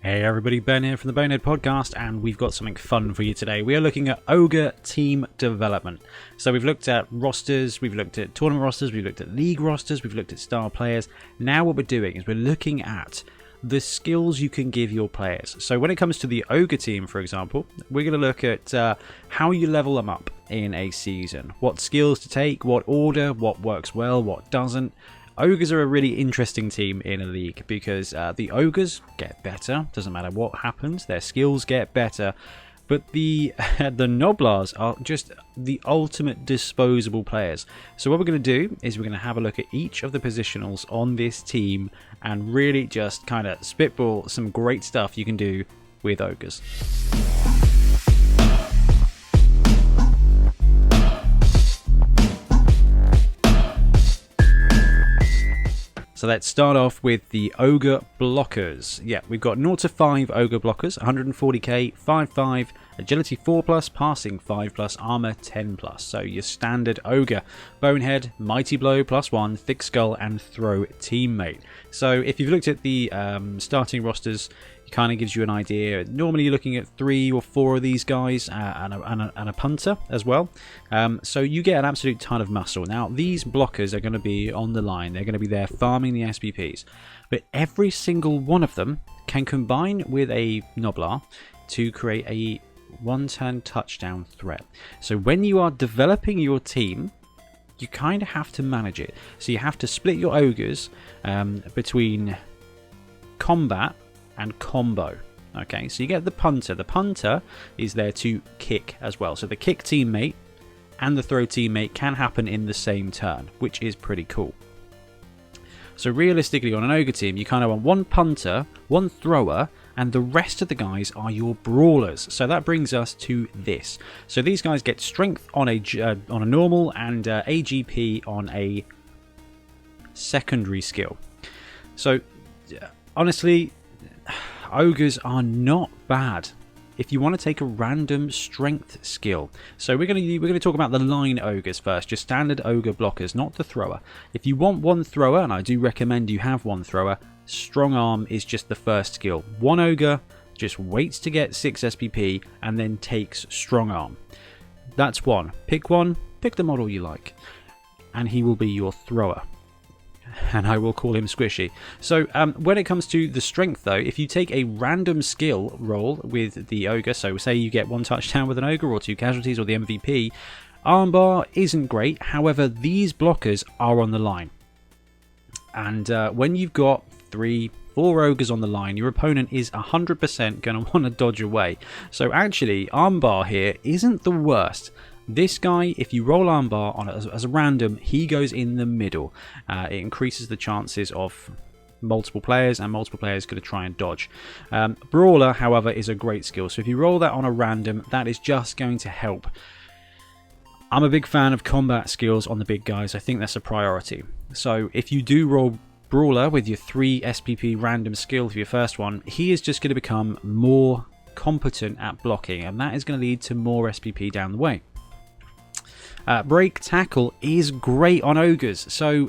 Hey everybody, Ben here from the Bonehead podcast, and we've got something fun for you today. We are looking at Ogre team development. So we've looked at rosters, we've looked at tournament rosters, we've looked at league rosters, we've looked at star players. Now what we're doing is we're looking at the skills you can give your players. So when it comes to the Ogre team, for example, we're going to look at how you level them up in a season. What skills to take, what order, what works well, what doesn't. Ogres are a really interesting team in a league because the Ogres get better, doesn't matter what happens, their skills get better, but the Gnoblars are just the ultimate disposable players. So what we're going to do is we're going to have a look at each of the positionals on this team and really just kind of spitball some great stuff you can do with Ogres. So let's start off with the Ogre blockers. Yeah, we've got 0 to 5 Ogre blockers, 140k, 5-5, agility 4+, passing 5+, armor 10+. So your standard Ogre. Bonehead, mighty blow +1, thick skull, and throw teammate. So if you've looked at the starting rosters, it kind of gives you an idea. Normally you're looking at 3 or 4 of these guys and a punter as well. So you get an absolute ton of muscle. Now these blockers are going to be on the line. They're going to be there farming the SPPs. But every single one of them can combine with a Gnoblar to create a one-turn touchdown threat. So when you are developing your team, you kind of have to manage it. So you have to split your Ogres between combat and combo. Okay, so you get the punter. The punter is there to kick as well. So the kick teammate and the throw teammate can happen in the same turn, which is pretty cool. So realistically on an Ogre team, you kind of want one punter, one thrower, and the rest of the guys are your brawlers. So that brings us to this. So these guys get strength on a normal and AGP on a secondary skill. So honestly, Ogres are not bad if you want to take a random strength skill. So we're going to talk about the line Ogres first, just standard Ogre blockers, not the thrower. If you want one thrower, and I do recommend you have one thrower, strong arm is just the first skill. One Ogre just waits to get 6 SPP and then takes strong arm. That's one. Pick the model you like, and he will be your thrower. And I will call him Squishy. So when it comes to the strength though, if you take a random skill roll with the Ogre, so say you get 1 touchdown with an Ogre or 2 casualties or the MVP, armbar isn't great. However, these blockers are on the line. And when you've got 3-4 Ogres on the line, your opponent is 100% going to want to dodge away. So actually, armbar here isn't the worst. This guy, if you roll armbar on it as a random, he goes in the middle. It increases the chances of multiple players, and multiple players going to try and dodge. Brawler, however, is a great skill. So if you roll that on a random, that is just going to help. I'm a big fan of combat skills on the big guys. I think that's a priority. So if you do roll Brawler with your 3 SPP random skill for your first one, he is just going to become more competent at blocking, and that is going to lead to more SPP down the way. Break Tackle is great on Ogres. So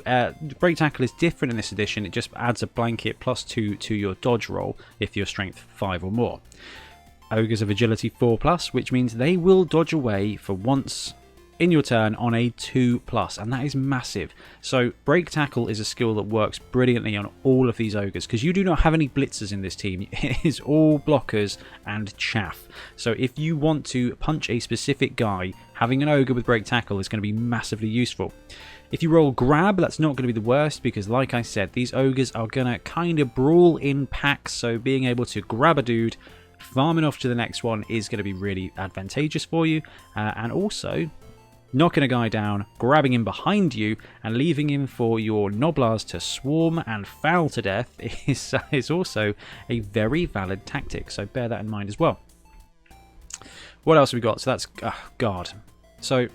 Break Tackle is different in this edition. It just adds a blanket +2 to your dodge roll if you're strength 5 or more. Ogres have agility 4+, which means they will dodge away for once in your turn on a 2+, and that is massive. So Break Tackle is a skill that works brilliantly on all of these Ogres because you do not have any blitzers in this team. It is all blockers and chaff. So if you want to punch a specific guy, having an Ogre with Break Tackle is going to be massively useful. If you roll Grab, that's not going to be the worst because, like I said, these Ogres are going to kind of brawl in packs, so being able to grab a dude, farming off to the next one is going to be really advantageous for you, and also knocking a guy down, grabbing him behind you, and leaving him for your Gnoblars to swarm and foul to death is also a very valid tactic, so bear that in mind as well. What else have we got? So that's Guard. So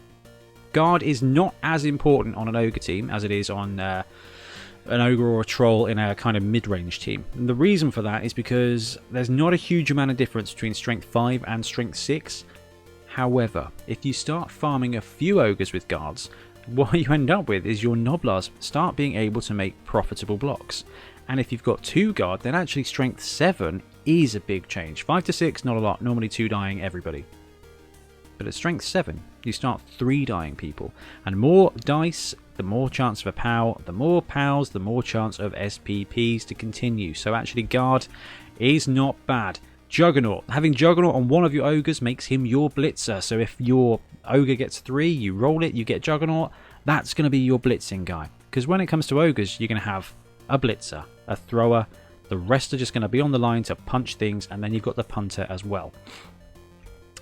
Guard is not as important on an Ogre team as it is on an Ogre or a Troll in a kind of mid-range team. And the reason for that is because there's not a huge amount of difference between strength 5 and strength 6. However, if you start farming a few Ogres with guards, what you end up with is your Gnoblars start being able to make profitable blocks. And if you've got 2 guard, then actually strength 7 is a big change. 5 to 6, not a lot. Normally 2 dying everybody. But at strength 7, you start 3 dying people. And more dice, the more chance of a POW. The more POWs, the more chance of SPPs to continue. So actually guard is not bad. Juggernaut. Having Juggernaut on one of your ogres makes him your blitzer. So if your ogre gets 3, you roll it, you get Juggernaut. That's going to be your blitzing guy. Because when it comes to ogres, you're going to have a blitzer, a thrower. The rest are just going to be on the line to punch things. And then you've got the punter as well.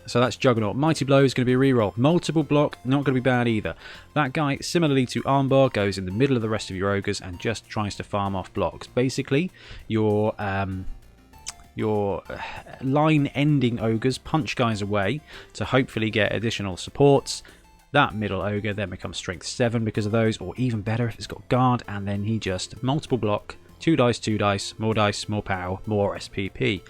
So that's Juggernaut. Mighty Blow is going to be a reroll. Multiple block, not going to be bad either. That guy, similarly to Armbar, goes in the middle of the rest of your ogres and just tries to farm off blocks. Basically, your line-ending ogres punch guys away to hopefully get additional supports. That middle ogre then becomes strength 7 because of those, or even better if it's got guard, and then he just multiple block, 2 dice, more POW, more SPP.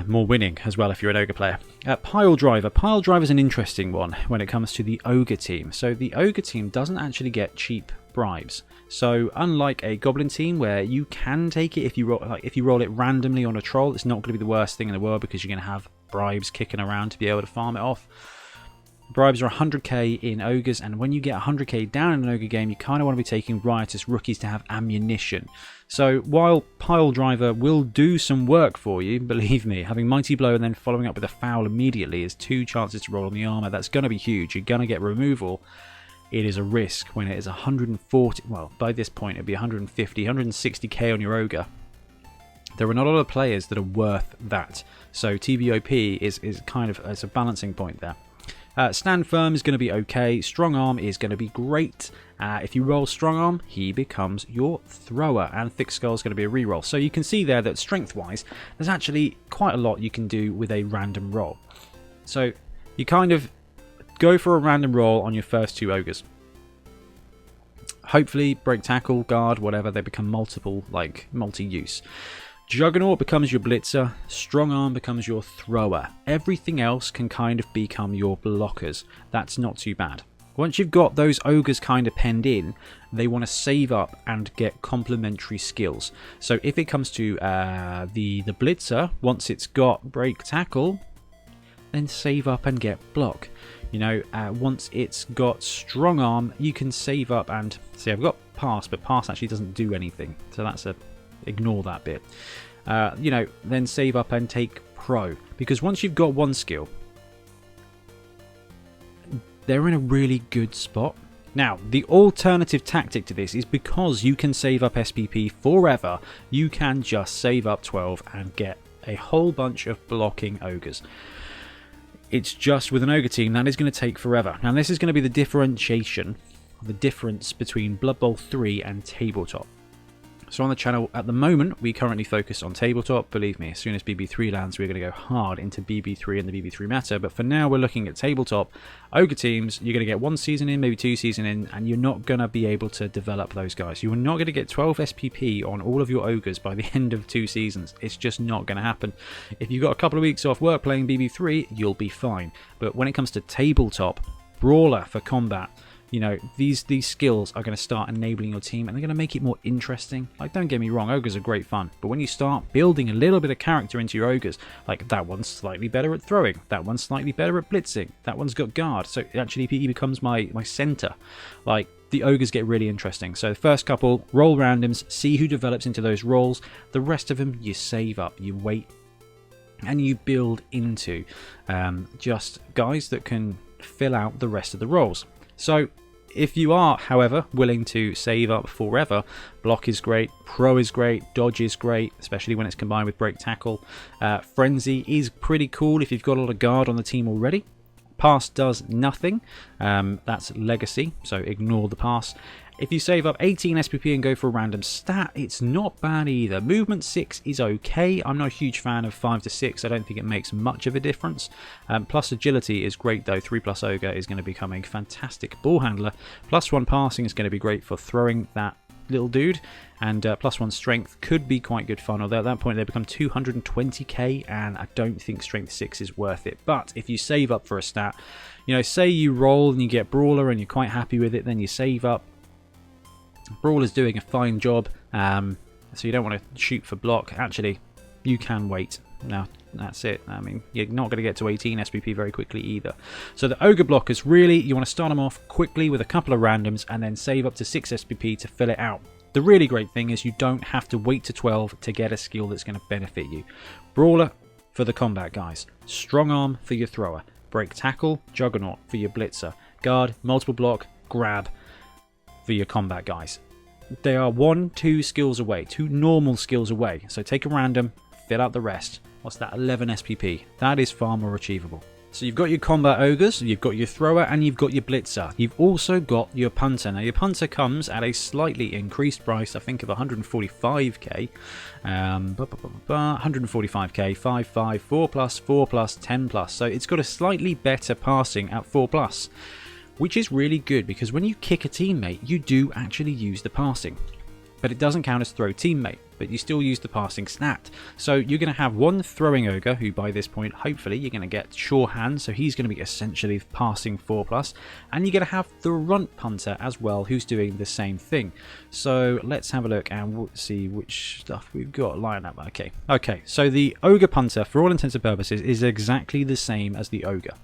More winning as well if you're an ogre player. Piledriver. Piledriver is an interesting one when it comes to the ogre team. So the ogre team doesn't actually get cheap bribes. So unlike a goblin team where you can take it if you roll it randomly on a troll, it's not going to be the worst thing in the world because you're going to have bribes kicking around to be able to farm it off. Bribes are 100k in ogres, and when you get 100k down in an ogre game, you kind of want to be taking riotous rookies to have ammunition. So while Piledriver will do some work for you, believe me, having Mighty Blow and then following up with a foul immediately is 2 chances to roll on the armor. That's going to be huge. You're going to get removal. It is a risk when it is 140, well, by this point it'd be 150, 160k on your ogre. There are not a lot of players that are worth that. So TVOP is kind of as a balancing point there. Stand Firm is going to be okay. Strong Arm is going to be great. If you roll Strong Arm, he becomes your thrower. And Thick Skull is going to be a reroll. So you can see there that strength-wise, there's actually quite a lot you can do with a random roll. So you kind of go for a random roll on your first 2 ogres. Hopefully, Break Tackle, Guard, whatever, they become multi-use. Juggernaut becomes your blitzer, Strong Arm becomes your thrower. Everything else can kind of become your blockers. That's not too bad. Once you've got those ogres kind of penned in, they want to save up and get complementary skills. So if it comes to the blitzer, once it's got Break Tackle, then save up and get block. You know, once it's got Strong Arm, you can save up and see. I've got Pass, but Pass actually doesn't do anything, so that's a ignore that bit. You know, then save up and take Pro, because once you've got one skill, they're in a really good spot. Now, the alternative tactic to this is because you can save up SPP forever, you can just save up 12 and get a whole bunch of blocking ogres. It's just with an ogre team that is going to take forever. Now, this is going to be the differentiation, the difference between Blood Bowl 3 and Tabletop. So on the channel at the moment, we currently focus on Tabletop. Believe me, as soon as BB3 lands, we're going to go hard into BB3 and the BB3 meta. But for now, we're looking at Tabletop. Ogre teams, you're going to get 1 season in, maybe 2 season in, and you're not going to be able to develop those guys. You are not going to get 12 SPP on all of your ogres by the end of 2 seasons. It's just not going to happen. If you've got a couple of weeks off work playing BB3, you'll be fine. But when it comes to Tabletop, Brawler for combat, you know, these skills are going to start enabling your team, and they're going to make it more interesting. Like, don't get me wrong, ogres are great fun, but when you start building a little bit of character into your ogres, like that one's slightly better at throwing, that one's slightly better at blitzing, that one's got guard, so actually he becomes my center. Like, the ogres get really interesting. So the first couple, roll randoms, see who develops into those roles. The rest of them, you save up, you wait, and you build into just guys that can fill out the rest of the roles. So if you are, however, willing to save up forever, Block is great, Pro is great, Dodge is great, especially when it's combined with Break Tackle. Frenzy is pretty cool if you've got a lot of guard on the team already. Pass does nothing. That's Legacy, so ignore the Pass. If you save up 18 SPP and go for a random stat, it's not bad either. Movement 6 is okay. I'm not a huge fan of 5 to 6. I don't think it makes much of a difference. Plus agility is great though. 3+ Ogre is going to become a fantastic ball handler. +1 passing is going to be great for throwing that little dude. And +1 strength could be quite good fun. Although at that point they become 220k, and I don't think strength 6 is worth it. But if you save up for a stat, you know, say you roll and you get Brawler and you're quite happy with it, then you save up. Brawler's doing a fine job. So you don't want to shoot for block. Actually, you can wait. No, that's it. I mean, you're not going to get to 18 SPP very quickly either. So the Ogre blockers, really, you want to start them off quickly with a couple of randoms and then save up to 6 SPP to fill it out. The really great thing is you don't have to wait to 12 to get a skill that's going to benefit you. Brawler for the combat guys. Strong arm for your thrower. Break tackle, juggernaut for your blitzer. Guard, multiple block, grab for your combat guys. They are 2 skills away, 2 normal skills away. So take a random, fill out the rest. What's that? 11 SPP. That is far more achievable. So you've got your combat ogres, you've got your thrower, and you've got your blitzer. You've also got your punter. Now your punter comes at a slightly increased price, I think of 145k. 145k, 5+, 4+, 10+. So it's got a slightly better passing at 4+, which is really good because when you kick a teammate, you do actually use the passing. But it doesn't count as throw teammate, but you still use the passing stat. So you're going to have one throwing ogre, who by this point, hopefully, you're going to get sure hand, so he's going to be essentially passing 4+, and you're going to have the runt punter as well, who's doing the same thing. So let's have a look and we'll see which stuff we've got lined up. Okay, so the ogre punter, for all intents and purposes, is exactly the same as the ogre.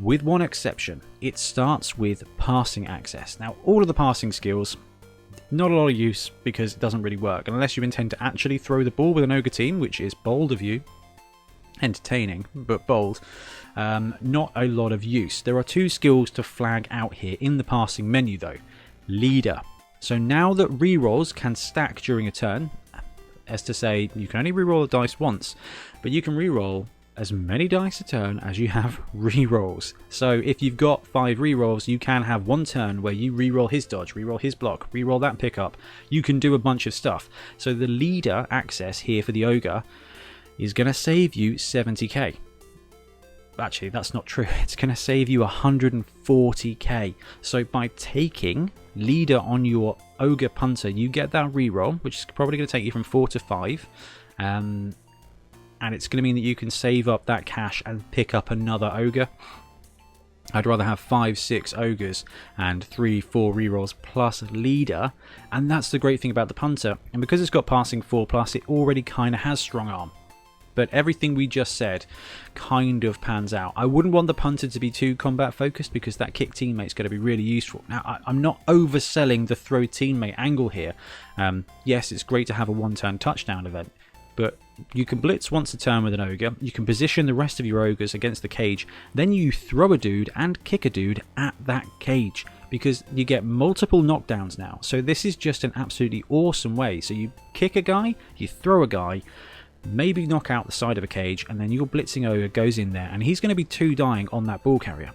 With one exception, it starts with passing access. Now, all of the passing skills, not a lot of use because it doesn't really work unless you intend to actually throw the ball with an ogre team, which is bold of you, entertaining but bold. Not a lot of use. There are 2 skills to flag out here in the passing menu though. Leader. So now that rerolls can stack during a turn, as to say you can only reroll a dice once, but you can reroll as many dice a turn as you have rerolls. So if you've got 5 rerolls, you can have one turn where you reroll his dodge, reroll his block, reroll that pickup. You can do a bunch of stuff. So the leader access here for the ogre is going to save you 70k. Actually, that's not true. It's going to save you 140k. So by taking leader on your ogre punter, you get that reroll, which is probably going to take you from 4 to 5. And it's going to mean that you can save up that cash and pick up another ogre. I'd rather have 5, 6 ogres and 3, 4 rerolls plus leader. And that's the great thing about the punter. And because it's got passing 4+, it already kind of has strong arm. But everything we just said kind of pans out. I wouldn't want the punter to be too combat focused because that kick teammate's going to be really useful. Now, I'm not overselling the throw teammate angle here. Yes, it's great to have a one-turn touchdown event. But you can blitz once a turn with an ogre, you can position the rest of your ogres against the cage, then you throw a dude and kick a dude at that cage, because you get multiple knockdowns now. So this is just an absolutely awesome way. So you kick a guy, you throw a guy, maybe knock out the side of a cage, and then your blitzing ogre goes in there, and he's going to be 2 dying on that ball carrier.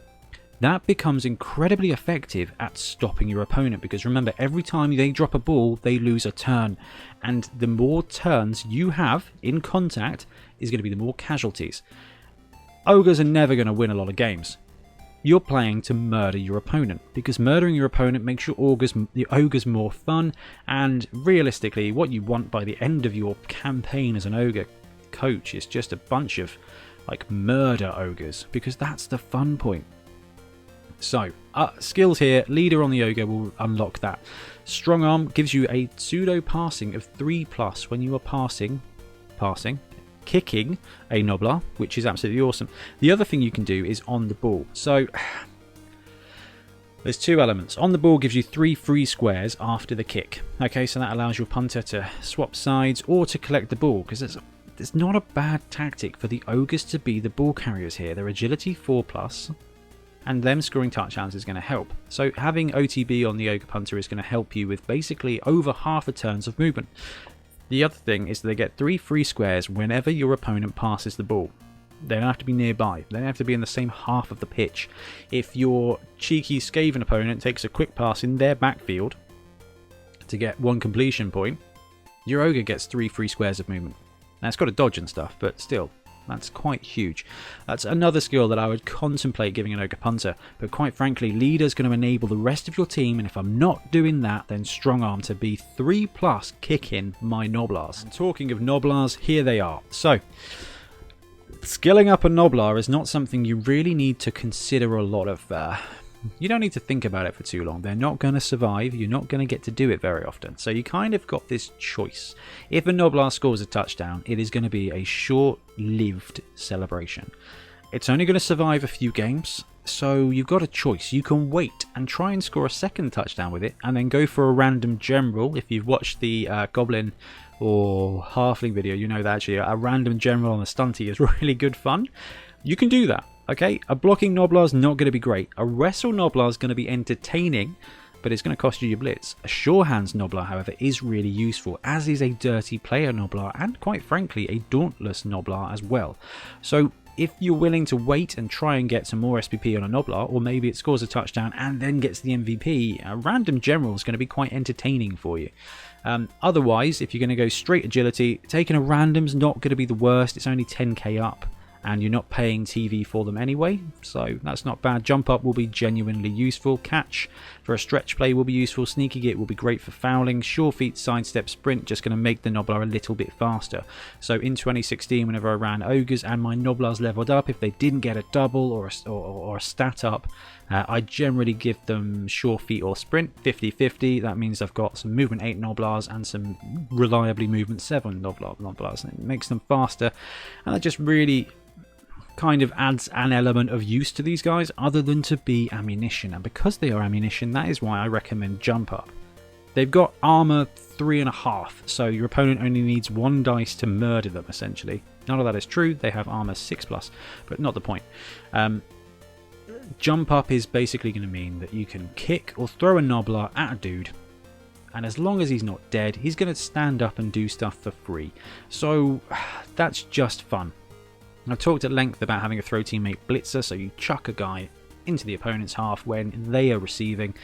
That becomes incredibly effective at stopping your opponent, because remember, every time they drop a ball, they lose a turn. And the more turns you have in contact is going to be the more casualties. Ogres are never going to win a lot of games. You're playing to murder your opponent, because murdering your opponent makes your ogres more fun, and realistically, what you want by the end of your campaign as an ogre coach is just a bunch of like murder ogres, because that's the fun point. So, skills here, leader on the ogre will unlock that. Strong arm gives you a pseudo passing of 3+ when you are kicking a Noblar, which is absolutely awesome. The other thing you can do is on the ball. So, there's 2 elements. On the ball gives you 3 free squares after the kick. Okay, so that allows your punter to swap sides or to collect the ball, because it's not a bad tactic for the ogres to be the ball carriers here. Their agility 4+. And them scoring touchdowns is going to help. So having OTB on the ogre punter is going to help you with basically over half a turns of movement. The other thing is that they get 3 free squares whenever your opponent passes the ball. They don't have to be nearby. They don't have to be in the same half of the pitch. If your cheeky Skaven opponent takes a quick pass in their backfield to get 1 completion point, your ogre gets 3 free squares of movement. Now it's got a dodge and stuff, but still. That's quite huge. That's another skill that I would contemplate giving an ogre punter, but quite frankly, leader's going to enable the rest of your team, and if I'm not doing that, then strong arm to be 3+ kicking my Noblars. And talking of Noblars, here they are. So, skilling up a Noblar is not something you really need to consider a lot of you don't need to think about it for too long. They're not going to survive. You're not going to get to do it very often. So you kind of got this choice. If a Noblar scores a touchdown, it is going to be a short-lived celebration. It's only going to survive a few games. So you've got a choice. You can wait and try and score a second touchdown with it, and then go for a random general. If you've watched the Goblin or Halfling video, you know that actually a random general on a stunty is really good fun. You can do that. Okay, a blocking Noblar is not going to be great. A wrestle Noblar is going to be entertaining, but it's going to cost you your blitz. A sure hands Noblar, however, is really useful, as is a dirty player Noblar, and quite frankly, a dauntless Noblar as well. So if you're willing to wait and try and get some more SPP on a Noblar, or maybe it scores a touchdown and then gets the MVP, a random general is going to be quite entertaining for you. Otherwise, if you're going to go straight agility, taking a random's not going to be the worst. It's only 10k up, and you're not paying TV for them anyway, so that's not bad. Jump up will be genuinely useful. Catch for a stretch play will be useful. Sneaky git will be great for fouling. Sure feet, sidestep, sprint, just going to make the Noblar a little bit faster. So in 2016, whenever I ran Ogres and my Noblars leveled up, if they didn't get a double or a stat up, I generally give them sure feet or sprint, 50-50. That means I've got some movement 8 Noblars and some reliably movement 7 Noblars, and it makes them faster, and that just really kind of adds an element of use to these guys other than to be ammunition. And because they are ammunition, that is why I recommend jump up. They've got armor 3.5, so your opponent only needs 1 dice to murder them essentially. None of that is true. They have armor 6+, but not the point. Jump up is basically going to mean that you can kick or throw a Noblar at a dude, and as long as he's not dead, he's going to stand up and do stuff for free. So that's just fun. I've talked at length about having a throw teammate blitzer, so you chuck a guy into the opponent's half when they are receiving,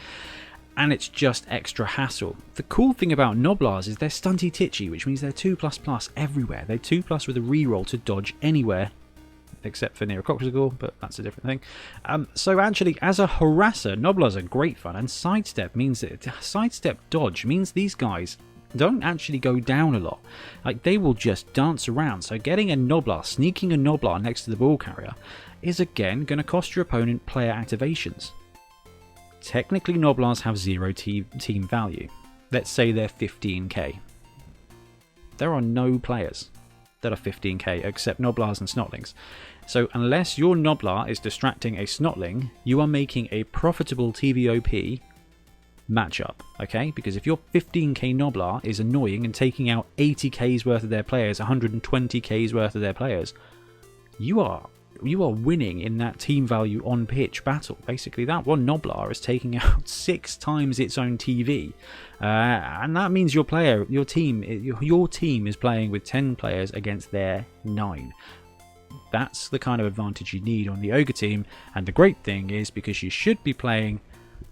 and it's just extra hassle. The cool thing about Noblars is they're stunty titchy, which means they're 2++ everywhere. They're 2+ with a reroll to dodge anywhere, except for near a cocktail, but that's a different thing. So actually, as a harasser, Noblars are great fun, and sidestep dodge means these guys don't actually go down a lot. Like, they will just dance around. So getting a Noblar, sneaking a Noblar next to the ball carrier is again going to cost your opponent player activations. Technically, Noblars have 0 team value. Let's say they're 15k. There are no players that are 15k except Noblars and Snotlings. So unless your Noblar is distracting a Snotling, you are making a profitable TVOP matchup, okay? Because if your 15k Noblar is annoying and taking out 80k's worth of their players, 120k's worth of their players, you are winning in that team value on pitch battle. Basically, that one Noblar is taking out 6 times its own TV, and that means your team is playing with 10 players against their 9. That's the kind of advantage you need on the Ogre team, and the great thing is, because you should be playing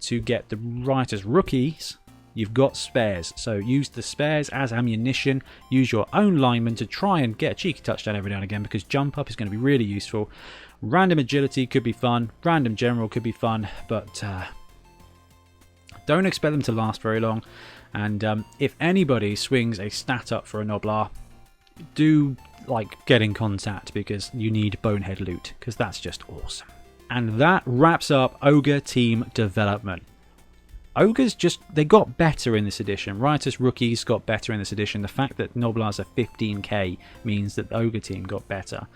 to get the Riotous rookies, you've got spares. So use the spares as ammunition. Use your own lineman to try and get a cheeky touchdown every now and again, because jump up is going to be really useful. Random agility could be fun. Random general could be fun, but don't expect them to last very long. And if anybody swings a stat up for a Noblar, do get in contact, because you need Bonehead loot, because that's just awesome. And that wraps up Ogre team development. Ogres they got better in this edition. Riotous rookies got better in this edition. The fact that Noblars are 15k means that the Ogre team got better.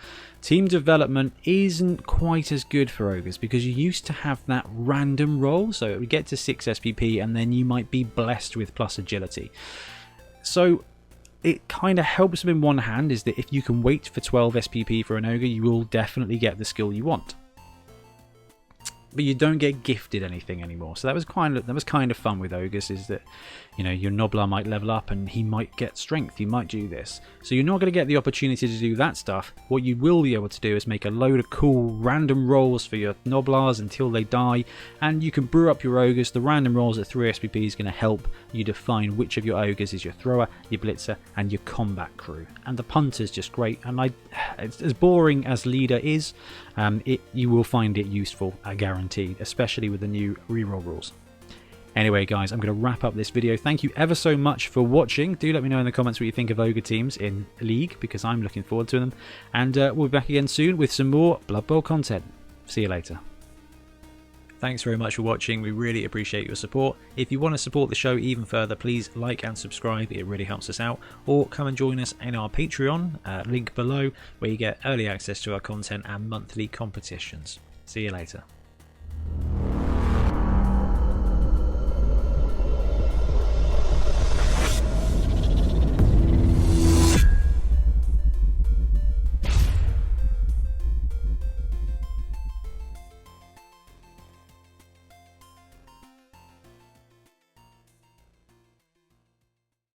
Team development isn't quite as good for Ogres, because you used to have that random roll, so it would get to 6 SPP and then you might be blessed with plus agility. So it kind of helps them in one hand, is that if you can wait for 12 SPP for an Ogre, you will definitely get the skill you want. But you don't get gifted anything anymore. So that was kind of fun with Ogres, is that, you know, your Noblar might level up and he might get strength, he might do this. So you're not going to get the opportunity to do that stuff. What you will be able to do is make a load of cool random rolls for your Noblars until they die, and you can brew up your Ogres. The random rolls at 3 SPP is going to help you define which of your Ogres is your thrower, your blitzer, and your combat crew. And the punter's just great, and it's as boring as leader is, you will find it useful, I guaranteed, especially with the new reroll rules. Anyway guys, I'm going to wrap up this video. Thank you ever so much for watching. Do let me know in the comments what you think of Ogre teams in League, because I'm looking forward to them. And we'll be back again soon with some more Blood Bowl content. See you later. thanks very much for watching. We really appreciate your support. If you want to support the show even further, please like and subscribe. It really helps us out. Or come and join us in our Patreon, link below, where you get early access to our content and monthly competitions. See you later.